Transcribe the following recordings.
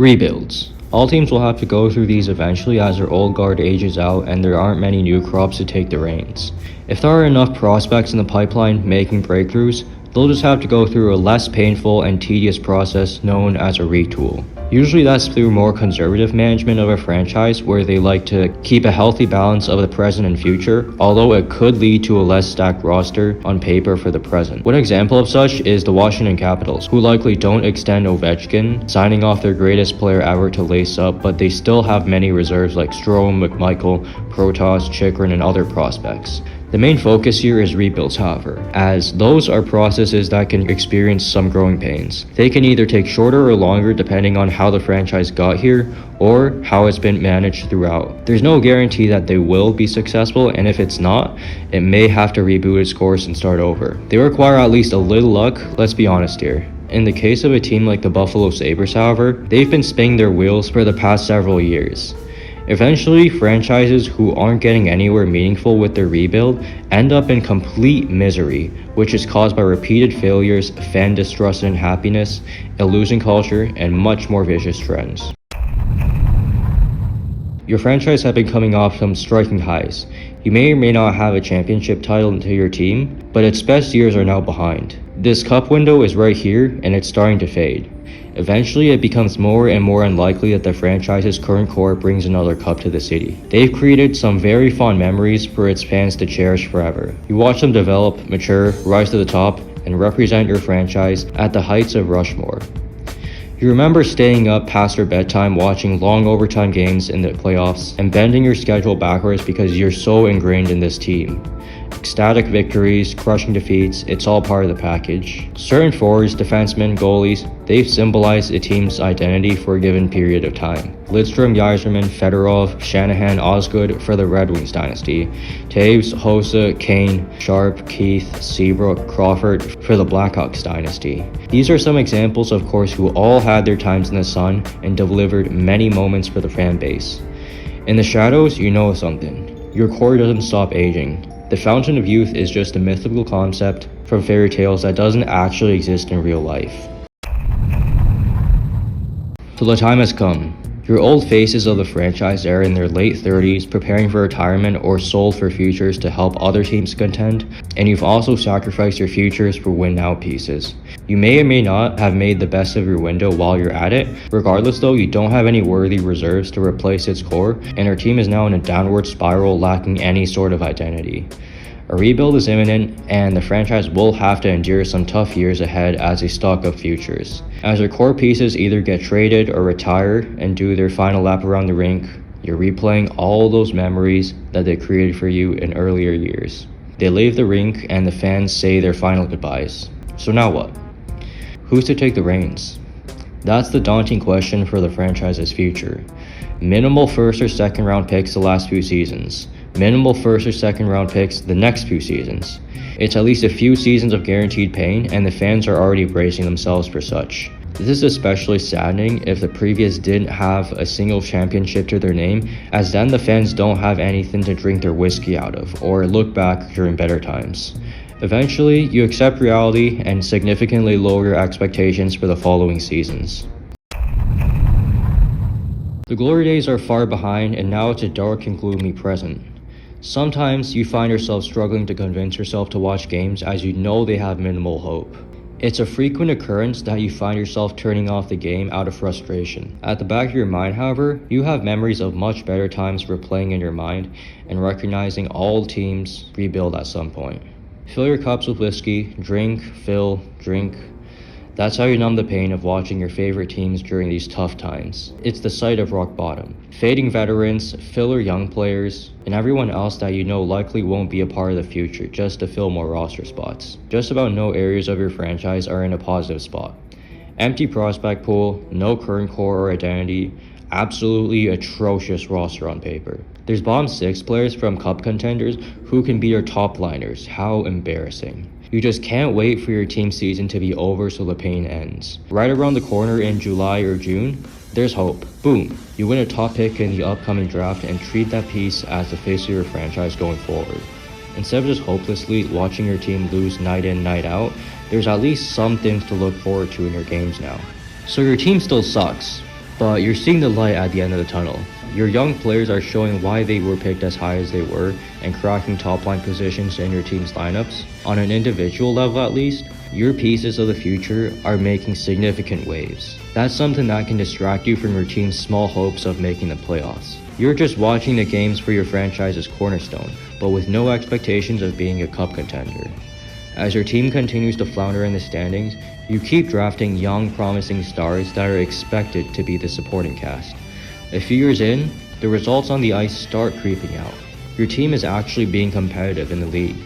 Rebuilds. All teams will have to go through these eventually as their old guard ages out and there aren't many new crops to take the reins. If there are enough prospects in the pipeline making breakthroughs, they'll just have to go through a less painful and tedious process known as a retool. Usually that's through more conservative management of a franchise where they like to keep a healthy balance of the present and future, although it could lead to a less stacked roster on paper for the present. One example of such is the Washington Capitals, who likely don't extend Ovechkin, signing off their greatest player ever to lace up, but they still have many reserves like Strome, McMichael, Protas, Chychrun, and other prospects. The main focus here is rebuilds, however, as those are processes that can experience some growing pains. They can either take shorter or longer depending on how the franchise got here or how it's been managed throughout. There's no guarantee that they will be successful, and if it's not, it may have to reboot its course and start over. They require at least a little luck, let's be honest here. In the case of a team like the Buffalo Sabres, however, they've been spinning their wheels for the past several years. Eventually, franchises who aren't getting anywhere meaningful with their rebuild end up in complete misery, which is caused by repeated failures, fan distrust and unhappiness, a losing culture, and much more vicious trends. Your franchise has been coming off some striking highs. You may or may not have a championship title to your team, but its best years are now behind. This cup window is right here, and it's starting to fade. Eventually, it becomes more and more unlikely that the franchise's current core brings another cup to the city. They've created some very fond memories for its fans to cherish forever. You watch them develop, mature, rise to the top, and represent your franchise at the heights of Rushmore. You remember staying up past your bedtime watching long overtime games in the playoffs and bending your schedule backwards because you're so ingrained in this team. Ecstatic victories, crushing defeats, it's all part of the package. Certain forwards, defensemen, goalies, they've symbolized a team's identity for a given period of time. Lidstrom, Yzerman, Fedorov, Shanahan, Osgood for the Red Wings dynasty. Taves, Hossa, Kane, Sharp, Keith, Seabrook, Crawford for the Blackhawks dynasty. These are some examples, of course, who all had their times in the sun and delivered many moments for the fan base. In the shadows, you know something. Your core doesn't stop aging. The fountain of youth is just a mythical concept from fairy tales that doesn't actually exist in real life. So the time has come. Your old faces of the franchise are in their late 30s, preparing for retirement or sold for futures to help other teams contend, and you've also sacrificed your futures for win-now pieces. You may or may not have made the best of your window while you're at it. Regardless though, you don't have any worthy reserves to replace its core, and our team is now in a downward spiral lacking any sort of identity. A rebuild is imminent, and the franchise will have to endure some tough years ahead as they stock up futures. As their core pieces either get traded or retire and do their final lap around the rink, you're replaying all those memories that they created for you in earlier years. They leave the rink and the fans say their final goodbyes. So now what? Who's to take the reins? That's the daunting question for the franchise's future. Minimal first or second round picks the last few seasons. Minimal first or second round picks the next few seasons. It's at least a few seasons of guaranteed pain, and the fans are already bracing themselves for such. This is especially saddening if the previous didn't have a single championship to their name, as then the fans don't have anything to drink their whiskey out of or look back during better times. Eventually, you accept reality and significantly lower your expectations for the following seasons. The glory days are far behind, and now it's a dark and gloomy present. Sometimes you find yourself struggling to convince yourself to watch games as you know they have minimal hope. It's a frequent occurrence that you find yourself turning off the game out of frustration. At the back of your mind, however, you have memories of much better times replaying in your mind and recognizing all teams rebuild at some point. Fill your cups with whiskey, drink, fill, drink. That's how you numb the pain of watching your favorite teams during these tough times. It's the sight of rock bottom. Fading veterans, filler young players, and everyone else that you know likely won't be a part of the future just to fill more roster spots. Just about no areas of your franchise are in a positive spot. Empty prospect pool, no current core or identity, absolutely atrocious roster on paper. There's bottom 6 players from cup contenders who can be your top liners. How embarrassing. You just can't wait for your team season to be over so the pain ends. Right around the corner in July or June, there's hope. Boom, you win a top pick in the upcoming draft and treat that piece as the face of your franchise going forward. Instead of just hopelessly watching your team lose night in, night out, there's at least some things to look forward to in your games now. So your team still sucks. but you're seeing the light at the end of the tunnel. Your young players are showing why they were picked as high as they were and cracking top-line positions in your team's lineups. On an individual level at least, your pieces of the future are making significant waves. That's something that can distract you from your team's small hopes of making the playoffs. You're just watching the games for your franchise's cornerstone, but with no expectations of being a cup contender. As your team continues to flounder in the standings, you keep drafting young, promising stars that are expected to be the supporting cast. A few years in, the results on the ice start creeping out. Your team is actually being competitive in the league.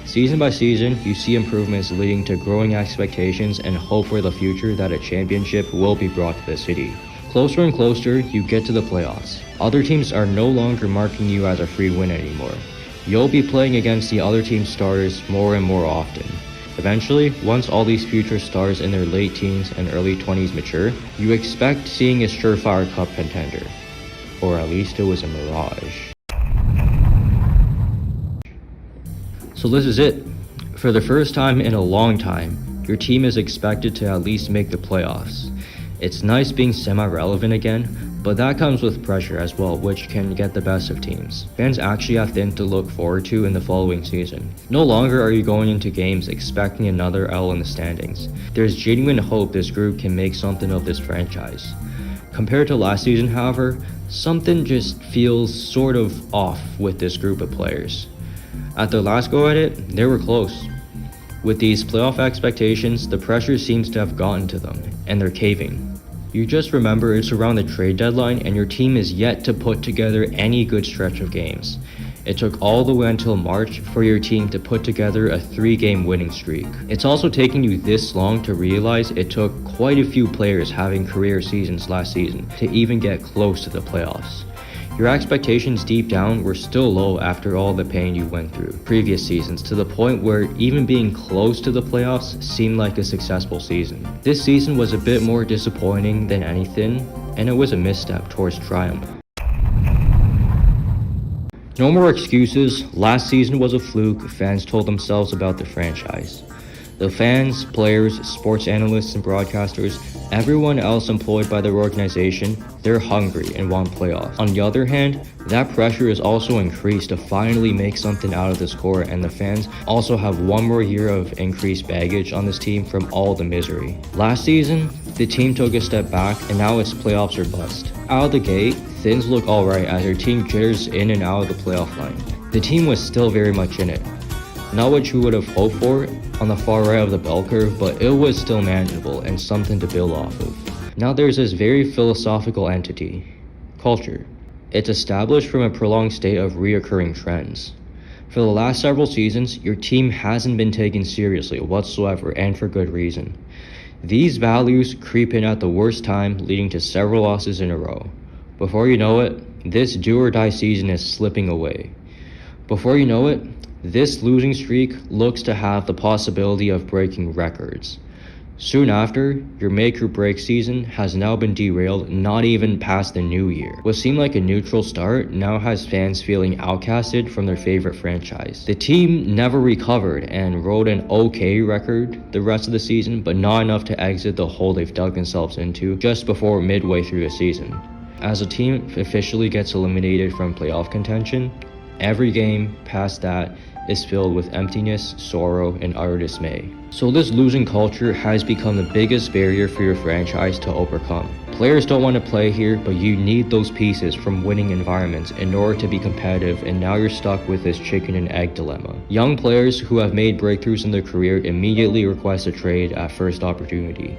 Season by season, you see improvements leading to growing expectations and hope for the future that a championship will be brought to the city. Closer and closer, you get to the playoffs. Other teams are no longer marking you as a free win anymore. You'll be playing against the other team's stars more and more often. Eventually, once all these future stars in their late teens and early 20s mature, you expect seeing a surefire cup contender. Or at least it was a mirage. So this is it. For the first time in a long time, your team is expected to at least make the playoffs. It's nice being semi-relevant again, but that comes with pressure as well, which can get the best of teams. Fans actually have things to look forward to in the following season. No longer are you going into games expecting another L in the standings. There's genuine hope this group can make something of this franchise. Compared to last season, however, something just feels sort of off with this group of players. At their last go at it, they were close. With these playoff expectations, the pressure seems to have gotten to them, and they're caving. You just remember it's around the trade deadline and your team is yet to put together any good stretch of games. It took all the way until March for your team to put together a 3-game winning streak. It's also taking you this long to realize it took quite a few players having career seasons last season to even get close to the playoffs. Your expectations deep down were still low after all the pain you went through previous seasons, to the point where even being close to the playoffs seemed like a successful season. This season was a bit more disappointing than anything, and it was a misstep towards triumph. No more excuses. Last season was a fluke, fans told themselves about the franchise. The fans, players, sports analysts, and broadcasters, everyone else employed by their organization, they're hungry and want playoffs. On the other hand, that pressure is also increased to finally make something out of this core, and the fans also have one more year of increased baggage on this team from all the misery. Last season, the team took a step back, and now it's playoffs or bust. Out of the gate, things look alright as your team jitters in and out of the playoff line. The team was still very much in it. Not what you would have hoped for on the far right of the bell curve, but it was still manageable and something to build off of. Now there's this very philosophical entity, culture. It's established from a prolonged state of reoccurring trends. For the last several seasons, your team hasn't been taken seriously whatsoever, and for good reason. These values creep in at the worst time, leading to several losses in a row. Before you know it, this do-or-die season is slipping away. Before you know it, this losing streak looks to have the possibility of breaking records. Soon after, your make-or-break season has now been derailed not even past the new year. What seemed like a neutral start now has fans feeling outcasted from their favorite franchise. The team never recovered and rode an okay record the rest of the season, but not enough to exit the hole they've dug themselves into just before midway through the season. As a team officially gets eliminated from playoff contention, every game past that is filled with emptiness, sorrow, and utter dismay. So this losing culture has become the biggest barrier for your franchise to overcome. Players don't want to play here, but you need those pieces from winning environments in order to be competitive, and now you're stuck with this chicken and egg dilemma. Young players who have made breakthroughs in their career immediately request a trade at first opportunity.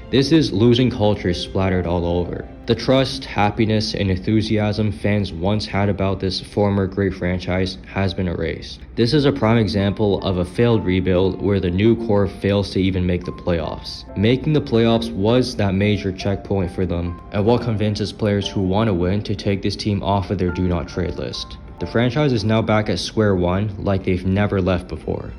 This is losing culture splattered all over. The trust, happiness, and enthusiasm fans once had about this former great franchise has been erased. This is a prime example of a failed rebuild where the new core fails to even make the playoffs. Making the playoffs was that major checkpoint for them, and what convinces players who want to win to take this team off of their do not trade list. The franchise is now back at square one like they've never left before.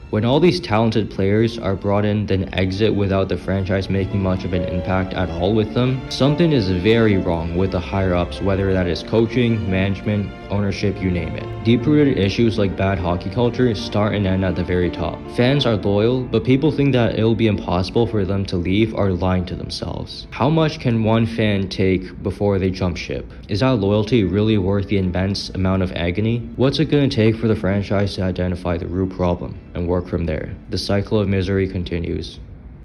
When all these talented players are brought in then exit without the franchise making much of an impact at all with them, something is very wrong with the higher-ups, whether that is coaching, management, ownership, you name it. Deep-rooted issues like bad hockey culture start and end at the very top. Fans are loyal, but people think that it'll be impossible for them to leave are lying to themselves. How much can one fan take before they jump ship? Is that loyalty really worth the immense amount of agony? What's it going to take for the franchise to identify the root problem and work from there? The cycle of misery continues.